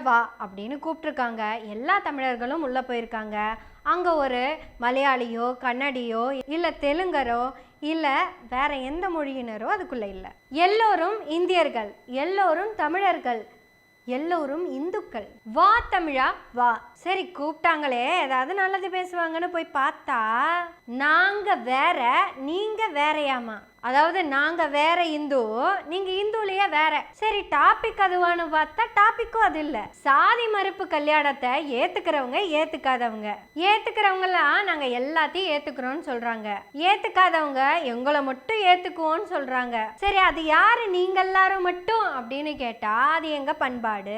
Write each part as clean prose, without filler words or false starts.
வா அப்படின்னு கூப்பிட்டுருக்காங்க. எல்லா தமிழர்களும் உள்ளே போயிருக்காங்க. அங்கே ஒரு மலையாளியோ கன்னடியோ இல்லை தெலுங்கரோ இல்லை வேற எந்த மொழியினரோ அதுக்குள்ளே இல்லை. எல்லோரும் இந்தியர்கள், எல்லோரும் தமிழர்கள், எல்லோரும் இந்துக்கள். வா தமிழா வா. சரி கூப்பிட்டாங்களே ஏதாவது நல்லது பேசுவாங்கன்னு போய் பார்த்தா நாங்க வேற நீங்க வேறையாமா. அதாவது நாங்க வேற இந்து, நீங்க இந்துலயே வேற. சரி டாபிக் அதுவான்னு பார்த்தா டாபிக்கும் அது இல்ல. சாதி மறுப்பு கல்யாணத்தை ஏத்துக்கிறவங்க ஏத்துக்காதவங்க, ஏத்துக்கிறவங்கலாம் நாங்க எல்லாத்தையும் ஏத்துக்கிறோம்னு சொல்றாங்க, ஏத்துக்காதவங்க எங்களை மட்டும் ஏத்துக்குவோம்னு சொல்றாங்க. சரி அது யாரு நீங்க எல்லாரும் மட்டும் அப்படின்னு கேட்டா அது எங்க பண்பாடு,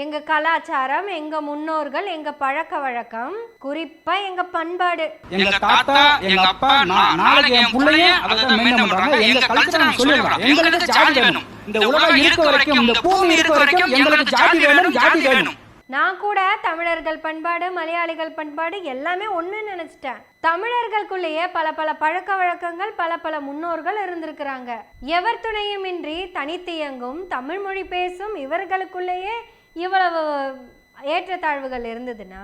எங்க கலாச்சாரம், எங்க முன்னோர்கள், எங்க பழக்க வழக்கம், குறிப்பா எங்க பண்பாடு. எங்க தாத்தா எங்க அப்பா நாளைக்கு என் புள்ளைய அத மெயின்டைன் பண்றாங்க. எங்க கல்ச்சர் சொல்லுங்க, எங்களுக்கு ஜாதி வேணும். இந்த உலகம் இருக்க வரைக்கும், இந்த பூமி இருக்க வரைக்கும் எங்களுக்கு ஜாதி வேணும், ஜாதி வேணும். நான் கூட தமிழர்கள் பண்பாடு மலையாளிகள் பண்பாடு எல்லாமே ஒண்ணுன்னு நினைச்சிட்டேன். தமிழர்களுக்குள்ளேயே பல பல பழக்க வழக்கங்கள், பல பல முன்னோர்கள் இருந்திருக்கிறாங்க. எவர் துணையும் இன்றி தனித்து இயங்கும் தமிழ் மொழி பேசும் இவர்களுக்குள்ளேயே இவ்வளவு ஏற்றத்தாழ்வுகள் இருந்ததுன்னா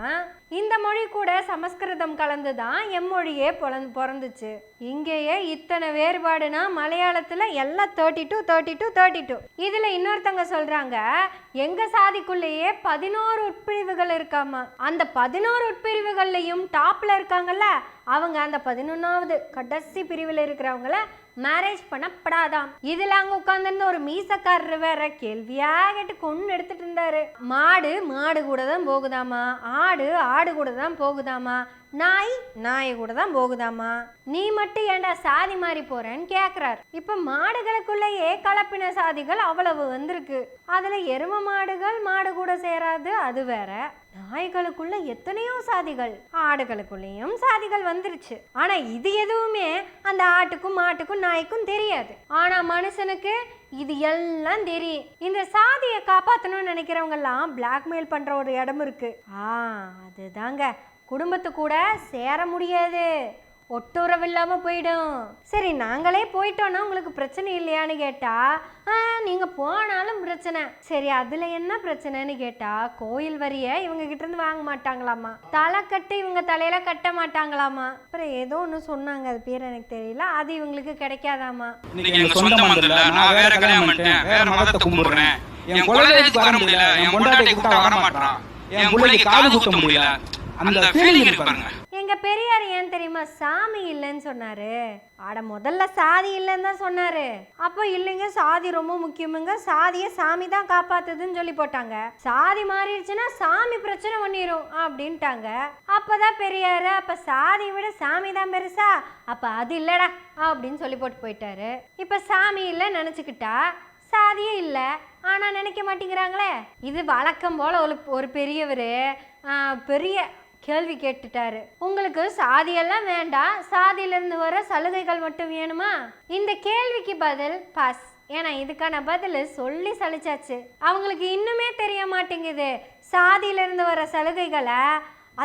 இந்த மொழி கூட சமஸ்கிருதம் கலந்துதான் எம்மொழியே பிறந்துச்சு. இங்கேயே இத்தனை வேறுபாடுனா மலையாளத்துல எல்லாம் 32. இதுல இன்னொருத்தங்க சொல்றாங்க எங்க சாதிக்குள்ளேயே 11 உட்பிரிவுகள் இருக்காமா. அந்த 11 உட்பிரிவுகள்லையும் டாப்ல இருக்காங்கல்ல அவங்க அந்த 11வது கடைசி பிரிவில் இருக்கிறவங்கள மேரேஜ் பண்ணப்படாதாம். இதுல அங்க உட்கார்ந்து ஒரு மீசக்காரர் வேற கேள்வியா கேட்டு கொண்டு எடுத்துட்டு இருந்தாரு. மாடு மாடு கூட தான் போகுதாமா, ஆடு ஆடு கூட தான் போகுதாமா, நாய் நாய் கூட தான் போகுதாமா, நீ மட்டும் ஏண்டா சாதி மாறி போறேன்னு கேக்குறாரு. இப்ப மாடுகளுக்குள்ளேயே கலப்பின சாதிகள் அவ்வளவு வந்திருக்கு. அதுல எரும மாடுகள் மாடு கூட சேராது அது வேற. நாய்களுக்குள்ள எத்தனையோ சாதிகள், ஆடுகளுக்குள்ளேயும் சாதிகள் வந்துருச்சு. ஆனா இது எதுவுமே அந்த ஆட்டுக்கும் மாட்டுக்கும் நாய்க்கும் தெரியாது. ஆனா மனுஷனுக்கு இது எல்லாம் தெரியும். இந்த சாதியை காப்பாற்றணும்னு நினைக்கிறவங்க எல்லாம் பிளாக்மெயில் பண்ற ஒரு இடம் இருக்கு. அதுதாங்க குடும்பத்து கூட சேர முடியாது, ஒட்டுறவு இல்லாம போயிடும். சரி நாங்களே போயிட்டோம்னா உங்களுக்கு பிரச்சனை இல்லையான்னு கேட்டா நீங்க போனாலும் பிரச்சனை. சரி அதுல என்ன பிரச்சனைன்னு கேட்டா கோயில் வரிய இவங்க கிட்ட இருந்து வாங்க மாட்டாங்களாமா, தலை கட்டு இவங்க தலையில கட்ட மாட்டாங்களாமா. அப்புறம் ஏதோ ஒண்ணு சொன்னாங்க, அது பேர் எனக்கு தெரியல, அது இவங்களுக்கு கிடைக்காதாமா. எங்க பெரியார் ஏன் தெரியுமா சாமி இல்லைன்னு சொன்னாரு? ஆட முதல்ல சாதி இல்லைன்னு தான் சொன்னாரு. அப்போ இல்லைங்க சாதி ரொம்ப முக்கியமுங்க, சாதியை சாமி தான் காப்பாத்துதுன்னு சொல்லி போட்டாங்க. சாதி மாறிடுச்சுன்னா சாமி பிரச்சனை பண்ணிரும் அப்படின்ட்டாங்க. அப்பதான் பெரியாரு அப்ப சாதியை விட சாமி தான் பெருசா, அப்ப அது இல்லடா அப்படின்னு சொல்லி போட்டு போயிட்டாரு. இப்ப சாமி இல்லை நினைச்சுக்கிட்டா சாதியே இல்லை. ஆனா நினைக்க மாட்டேங்கிறாங்களே. இது வழக்கம் போல ஒரு பெரியவர் பெரிய கேள்வி கேட்டுட்டாரு, உங்களுக்கு சாதியெல்லாம் வேண்டாம், சாதியிலிருந்து வர சலுகைகள் மட்டும் வேணுமா? இந்த கேள்விக்கு பதில் பாஸ். ஏன்னா இதுக்கான பதில் சொல்லி சலிச்சாச்சு. அவங்களுக்கு இன்னுமே தெரிய மாட்டேங்குது சாதியிலிருந்து வர சலுகைகளை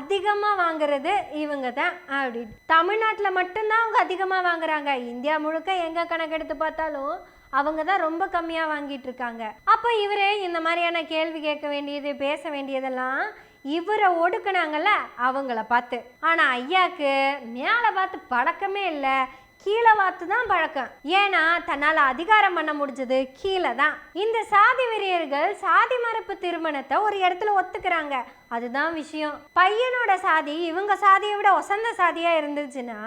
அதிகமாக வாங்குறது இவங்க தான் அப்படி. தமிழ்நாட்டில் மட்டும்தான் அவங்க அதிகமாக வாங்குறாங்க. இந்தியா முழுக்க எங்கே கணக்கெடுத்து பார்த்தாலும் அவங்க தான் ரொம்ப கம்மியாக வாங்கிட்டு இருக்காங்க. அப்போ இவரு இந்த மாதிரியான கேள்வி கேட்க வேண்டியது பேச வேண்டியதெல்லாம் இவரை ஒடுக்குனாங்கல்ல அவங்கள பார்த்து. ஆனால் ஐயாக்கு மேலே பார்த்து பழக்கமே இல்லை, கீழே பார்த்து தான் பழக்கம். ஏன்னா தன்னால் அதிகாரம் பண்ண முடிஞ்சது கீழே தான். இந்த சாதி வெறியர்கள் சாதி மறுப்பு திருமணத்தை ஒரு இடத்துல ஒத்துக்கிறாங்க, அதுதான் விஷயம். பையனோட சாதி இவங்க சாதியை விட ஒசந்த சாதியாக இருந்துச்சுன்னா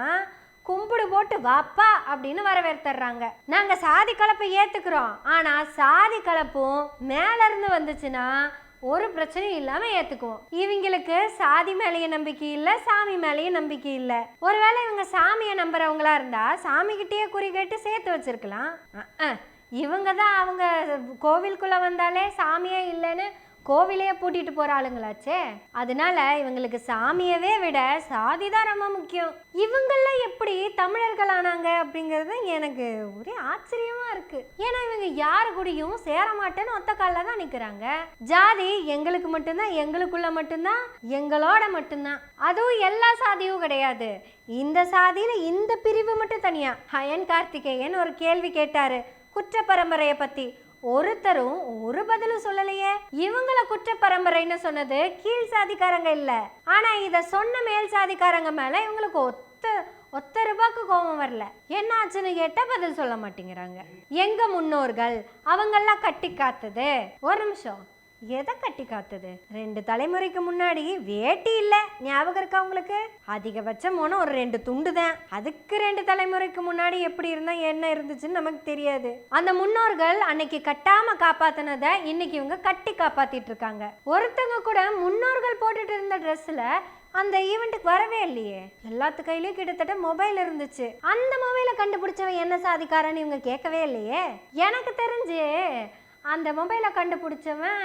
கும்பிடு போட்டு வாப்பா அப்படின்னு வரவேற்றுறாங்க. நாங்க சாதி கலப்பை ஏத்துக்கிறோம், ஆனா சாதி கலப்பும் மேல இருந்து வந்துச்சுன்னா ஒரு பிரச்சனையும் இல்லாம ஏத்துக்குவோம். இவங்களுக்கு சாதி மேலேயே நம்பிக்கை இல்லை, சாமி மேலேயும் நம்பிக்கை இல்லை. ஒருவேளை இவங்க சாமியை நம்புறவங்களா இருந்தா சாமி கிட்டேயே குறி கேட்டு சேர்த்து வச்சிருக்கலாம். இவங்க தான் அவங்க கோவிலுக்குள்ள வந்தாலே சாமியே இல்லைன்னு கோவிலையே பூட்டிட்டு போற ஆளுங்களாச்சே. அதனால இவங்களுக்கு சாமியவே விட சாதி தான் ரொம்ப முக்கியம். இவங்கெல்லாம் எப்படி தமிழர்கள் ஆனாங்க அப்படிங்கிறது எனக்கு ஒரே ஆச்சரியமா இருக்கு. ஏன்னா இவங்க யாரு கூடயும் சேர மாட்டேன்னு ஒத்த கால தான் நிக்கிறாங்க. ஜாதி எங்களுக்கு மட்டும்தான், எங்களுக்குள்ள மட்டும்தான், எங்களோட மட்டும்தான். அதுவும் எல்லா சாதியும் கிடையாது. இந்த சாதியில இந்த பிரிவு மட்டும் தனியா. அயன் கார்த்திகேயன் ஒரு கேள்வி கேட்டாரு குற்ற பரம்பரையை பத்தி. ஒருத்தரும் ஒரு பதிலும் சொல்லலையே. இவங்கள குற்ற பரம்பரைன்னு சொன்னது கீழ் சாதிக்காரங்க இல்ல, ஆனா இத சொன்ன மேல் சாதிக்காரங்க மேல இவங்களுக்கு ஒத்த ரூபாய்க்கு கோபம் வரல. என்ன ஆச்சுன்னு கேட்டா பதில் சொல்ல மாட்டேங்கிறாங்க. எங்க முன்னோர்கள் அவங்கெல்லாம் கட்டி காத்தது, ஒரு நிமிஷம், எதை கட்டி காத்தது? 2 தலைமுறைக்கு முன்னாடி வேட்டி இல்ல, ஞாபகம் இருக்கா உங்களுக்கு? அதிகபட்சம் போன ஒரு 2 துண்டு தான். அதுக்கு 2 தலைமுறைக்கு முன்னாடி எப்படி இருந்தா என்ன இருந்துச்சுன்னு நமக்கு தெரியாது. அந்த முன்னோர்கள் அன்னைக்கு கட்டாம காப்பாத்தினதை இன்னைக்கு இவங்க கட்டி காப்பாத்திட்டு இருக்காங்க. ஒருத்தவங்க கூட முன்னோர்கள் போட்டுட்டு இருந்த ட்ரெஸ்ல அந்த ஈவெண்ட்டுக்கு வரவே இல்லையே. எல்லாத்து கையிலயும் கிட்டத்தட்ட மொபைல் இருந்துச்சு. அந்த மொபைலை கண்டுபிடிச்சவன் என்ன சாதிக்காரன்னு இவங்க கேட்கவே இல்லையே. எனக்கு தெரிஞ்சு அந்த மொபைலை கண்டுபிடிச்சவன்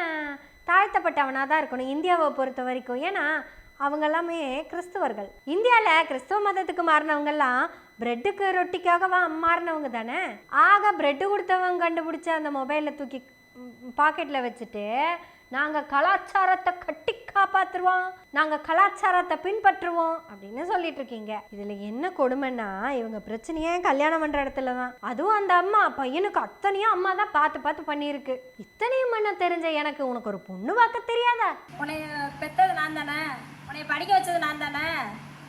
தாழ்த்தப்பட்டவனாக தான் இருக்கணும் இந்தியாவை பொறுத்த வரைக்கும். ஏன்னா அவங்க எல்லாமே கிறிஸ்துவர்கள். இந்தியாவில் கிறிஸ்துவ மதத்துக்கு மாறினவங்கெல்லாம் பிரெட்டுக்கு ரொட்டிக்காக மாறினவங்க தானே. ஆக பிரெட்டு கொடுத்தவங்க கண்டுபிடிச்ச அந்த மொபைலை தூக்கி பாக்கெட்டில் வச்சுட்டு நாங்கள் கலாச்சாரத்தை கட்டி காப்பாற்றுருவோம், நாங்கள் கலாச்சாரத்தை பின்பற்றுவோம் அப்படின்னு சொல்லிட்டு இருக்கீங்க. இதில் என்ன கொடுமைன்னா இவங்க பிரச்சனையே கல்யாணம் பண்ணுற இடத்துல தான். அதுவும் அந்த அம்மா பையனுக்கு அத்தனையும் அம்மா தான் பார்த்து பண்ணியிருக்கு. இத்தனையும் பண்ண தெரிஞ்ச எனக்கு உனக்கு ஒரு பொண்ணு பார்க்க தெரியாதா? உன்னை பெற்றது நான் தானே, உன்னை படிக்க வச்சது நான் தானே,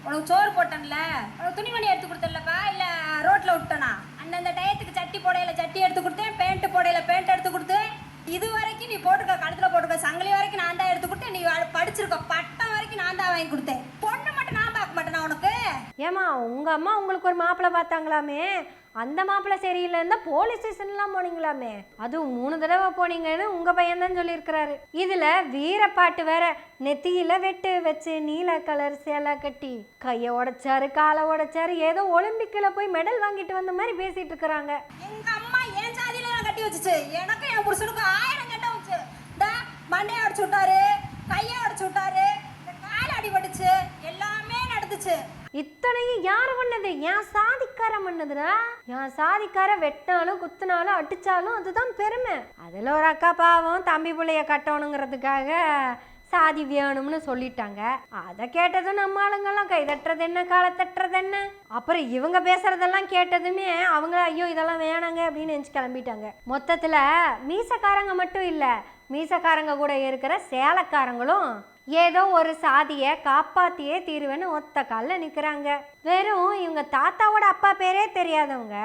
உனக்கு சோறு போட்டேன்ல, உனக்கு துணிமணி எடுத்து கொடுத்தேன்லப்பா, இல்லை ரோட்டில் விட்டேனா? அந்தந்த டயத்துக்கு சட்டி போடையில சட்டி எடுத்து கொடுத்தேன், பேண்ட் போடையில பேண்ட் எடுத்து கொடுத்தேன். இது வரைக்கும் நீ போட்டுக்க, கழுத்துல போட்டுக்க சங்கிலி வரைக்கும் நான் தான் எடுத்து கொடுத்தேன். நீ படிச்சிருக்க பட்டம் வரைக்கும் நான் தான் வாங்கி கொடுத்தேன். பொண்ணு மட்டும் நான் பார்க்க மாட்டேனா உனக்கு? ஏமா உங்க அம்மா உங்களுக்கு ஒரு மாப்பிள்ளை பார்த்தாங்களாமே, அந்த மாப்பிள்ளை சரியில்லைன்னா போலீஸ் ஸ்டேஷன்லாம் போனீங்களாமே. அதுவும் 3 தடவை போனீங்கன்னு உங்க பையன் தான் சொல்லியிருக்கிறாரு. இதுல வீரப்பாட்டு வேற, நெத்தியில வெட்டு வச்சு நீல கலர் சேலை கட்டி கையை உடைச்சாரு காலை உடைச்சாரு, ஏதோ ஒலிம்பிக்ல போய் மெடல் வாங்கிட்டு வந்த மாதிரி பேசிட்டு இருக்கிறாங்க. எங்க அம்மா என் சாதியில கட்டி வச்சுச்சு, எனக்கு என் புருஷனுக்கு 1000 கட்ட வச்சு. மண்டையை அடிச்சு விட்டாரு, கையை அடிச்சு விட்டாரு, காலை அடிபட்டுச்சு, எல்லாமே நடந்துச்சு. இத்தனையும் யார் பண்ணது? என் சாதிக்கார பண்ணதுடா. என் சாதிக்கார வெட்டினாலும் குத்துனாலும் அடிச்சாலும் அதுதான் பெருமை. அதுல ஒரு அக்கா பாவம் தம்பி பிள்ளைய கட்டணுங்கிறதுக்காக சாதி வேணும்னு சொல்லிட்டாங்க. அதை கேட்டதும் நம்ம ஆளுங்கெல்லாம் கை தட்டுறது என்ன காலை தட்டுறது என்ன. அப்புறம் இவங்க பேசுறதெல்லாம் கேட்டதுமே அவங்க ஐயோ இதெல்லாம் வேணாங்க அப்படின்னு நினைச்சு கிளம்பிட்டாங்க. மொத்தத்துல மீசக்காரங்க மட்டும் இல்ல, மீசக்காரங்க கூட இருக்கிற சேலக்காரங்களும் ஏதோ ஒரு சாதியை காப்பாத்தியே தீருவேன்னு ஒத்த காலில் நிற்கிறாங்க. வெறும் இவங்க தாத்தாவோட அப்பா பேரே தெரியாதவங்க,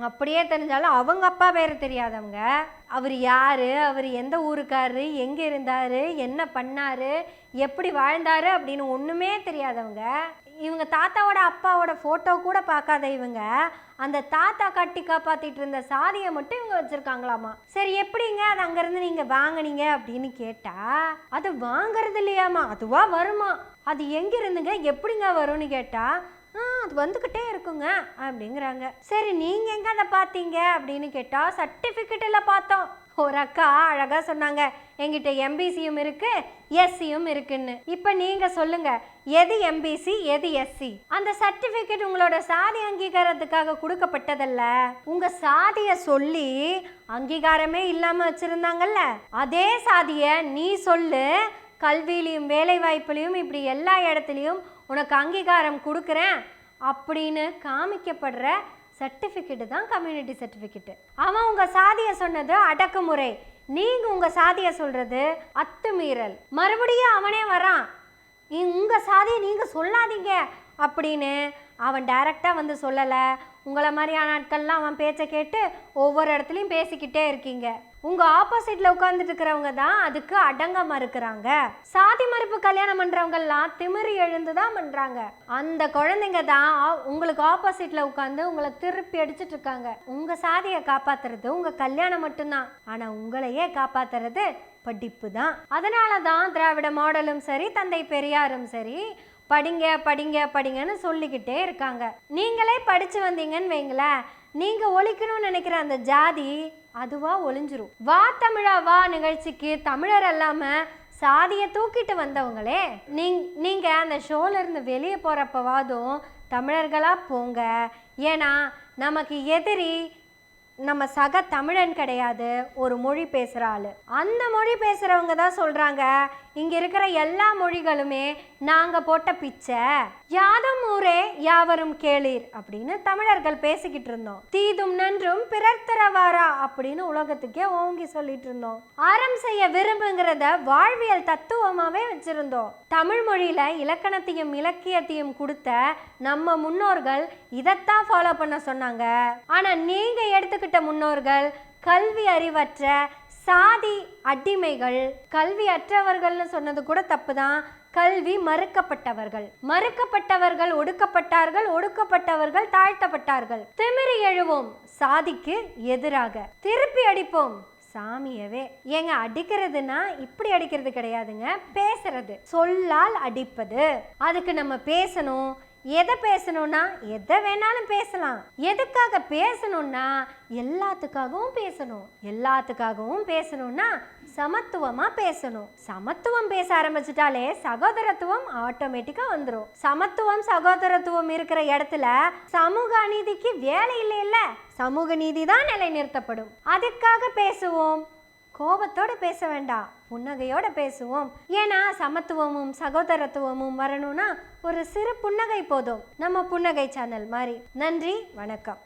அப்படியே தெரிஞ்சாலும் அவங்க அப்பா பேர் தெரியாதவங்க, அவர் யாரு, அவர் எந்த ஊருக்காரு, எங்கே இருந்தாரு, என்ன பண்ணாரு, எப்படி வாழ்ந்தாரு அப்படின்னு ஒன்றுமே தெரியாதவங்க, இவங்க தாத்தாவோட அப்பாவோட ஃபோட்டோ கூட பார்க்காத இவங்க அந்த தாத்தா கட்டி காப்பாற்றிட்டு இருந்த சாதியை மட்டும் இவங்க வச்சுருக்காங்களாமா. சரி எப்படிங்க அது அங்கேருந்து நீங்கள் வாங்கினீங்க அப்படின்னு கேட்டால் அது வாங்கிறது இல்லையாமா, அதுவாக வருமா. அது எங்கே இருந்துங்க எப்படிங்க வரும்னு கேட்டால் அது வந்துக்கிட்டே இருக்குங்க அப்படிங்கிறாங்க. சரி நீங்கள் எங்கே அதை பார்த்தீங்க அப்படின்னு கேட்டால் சர்டிஃபிகேட்டில் பார்த்தோம். ஒரு அக்கா அழகாக சொன்னாங்க, எங்கிட்ட எம்பிசியும் இருக்கு எஸ்சியும் இருக்குன்னு. இப்போ நீங்கள் சொல்லுங்க, எது எம்பிசி எது எஸ்சி? அந்த சர்டிஃபிகேட் உங்களோட சாதி அங்கீகாரத்துக்காக கொடுக்கப்பட்டதல்ல, உங்கள் சாதியை சொல்லி அங்கீகாரமே இல்லாமல் வச்சுருந்தாங்கல்ல, அதே சாதியை நீ சொல்லு, கல்வியிலையும் வேலை வாய்ப்புலையும் இப்படி எல்லா இடத்துலையும் உனக்கு அங்கீகாரம் கொடுக்குறேன் அப்படின்னு காமிக்கப்படுற சர்டிஃபிகேட்டு தான் கம்யூனிட்டி சர்டிஃபிகேட்டு. அவன் உங்கள் சாதியை சொன்னது அடக்குமுறை, நீங்கள் உங்கள் சாதியை சொல்கிறது அத்துமீறல். மறுபடியும் அவனே வரான், உங்கள் சாதியை நீங்கள் சொல்லாதீங்க அப்படின்னு. அவன் டைரெக்டாக வந்து சொல்லலை, உங்களை மாதிரியான ஆட்கள்லாம் அவன் பேச்சை கேட்டு ஒவ்வொரு இடத்துலையும் பேசிக்கிட்டே இருக்கீங்க. உங்கள் ஆப்போசிட்டில் உட்காந்துட்டு இருக்கிறவங்க தான் அதுக்கு அடங்க மறுக்கிறாங்க. சாதி மறுப்பு கல்யாணம் பண்ணுறவங்கெல்லாம் திமிரி எழுந்து தான் பண்ணுறாங்க. அந்த குழந்தைங்க தான் உங்களுக்கு ஆப்போசிட்டில் உட்காந்து உங்களை திருப்பி அடிச்சுட்டு இருக்காங்க. உங்கள் சாதியை காப்பாற்றுறது உங்கள் கல்யாணம் மட்டும்தான், ஆனால் உங்களையே காப்பாற்றுறது படிப்பு தான். அதனால தான் திராவிட மாடலும் சரி தந்தை பெரியாரும் சரி படிங்க படிங்க படிங்கன்னு சொல்லிக்கிட்டே இருக்காங்க. நீங்களே படித்து வந்தீங்கன்னு வைங்களேன், நீங்கள் ஒழிக்கணும்னு நினைக்கிற அந்த ஜாதி அதுவாக ஒளிஞ்சிரும். வா தமிழா வா நிகழ்ச்சிக்கு தமிழர் இல்லாமல் சாதியை தூக்கிட்டு வந்தவங்களே, நீங்கள் அந்த ஷோலேருந்து வெளியே போகிறப்பவாதும் தமிழர்களாக போங்க. ஏன்னா நமக்கு எதிரி நம்ம சக தமிழன் கிடையாது, ஒரு மொழி பேசுகிற ஆள். அந்த மொழி பேசுகிறவங்க தான் சொல்கிறாங்க, இங்கே இருக்கிற எல்லா மொழிகளுமே நாங்கள் போட்ட பிச்சை. யாதும் ஊரே யாவரும் கேளீர் அப்படின்னு தமிழர்கள் பேசிக்கிட்டு இருந்தோம். தீதும் நன்றும் பிறர் தரவாரா அப்படின்னு உலகத்துக்கே ஓங்கி சொல்லிட்டு இருந்தோம். அறம் செய்ய விரும்புங்கிறத வாழ்வியல் தத்துவமாவே வச்சிருந்தோம். தமிழ் மொழியில இலக்கணத்தையும் இலக்கியத்தையும் கொடுத்த நம்ம முன்னோர்கள் இதைத்தான் ஃபாலோ பண்ண சொன்னாங்க. ஆனா நீங்க எடுத்துக்கிட்ட முன்னோர்கள் கல்வி அறிவற்ற சாதி அடிமைகள். கல்வி அற்றவர்கள்னு சொன்னது கூட தப்புதான். கல்வி மறுக்கப்பட்டவர்கள். மறுக்கப்பட்டவர்கள் ஒடுக்கப்பட்டார்கள், ஒடுக்கப்பட்டவர்கள் தாழ்த்தப்பட்டார்கள். திமிரி எழுவோம் சாதிக்கு எதிராக, திருப்பி அடிப்போம் சாமியவே. ஏங்க அடிக்கிறதுனா இப்படி அடிக்கிறது கிடையாதுங்க, பேசுறது, சொல்லால் அடிப்பது. அதுக்கு நம்ம பேசணும். எதை பேசணும்னா எதை வேணாலும் பேசலாம். எதுக்காக பேசணும்னா எல்லாத்துக்காகவும் பேசணும். எல்லாத்துக்காகவும் பேசணும்னா சமத்துவமா பேசணும். சமத்துவம் பேச ஆரம்பிச்சிட்டாலே சகோதரத்துவம் ஆட்டோமேட்டிக்கா வந்துடும். சமத்துவம் சகோதரத்துவம் இருக்கிற இடத்துல சமூக அநீதிக்கு வேலை இல்லைல்ல, சமூக நீதி தான் நிலைநிறுத்தப்படும். அதுக்காக பேசுவோம். கோபத்தோட பேச வேண்டாம், புன்னகையோட பேசுவோம். ஏன்னா சமத்துவமும் சகோதரத்துவமும் வரணும்னா ஒரு சிறு புன்னகை போதும். நம்ம புன்னகை சேனல் மாதிரி. நன்றி, வணக்கம்.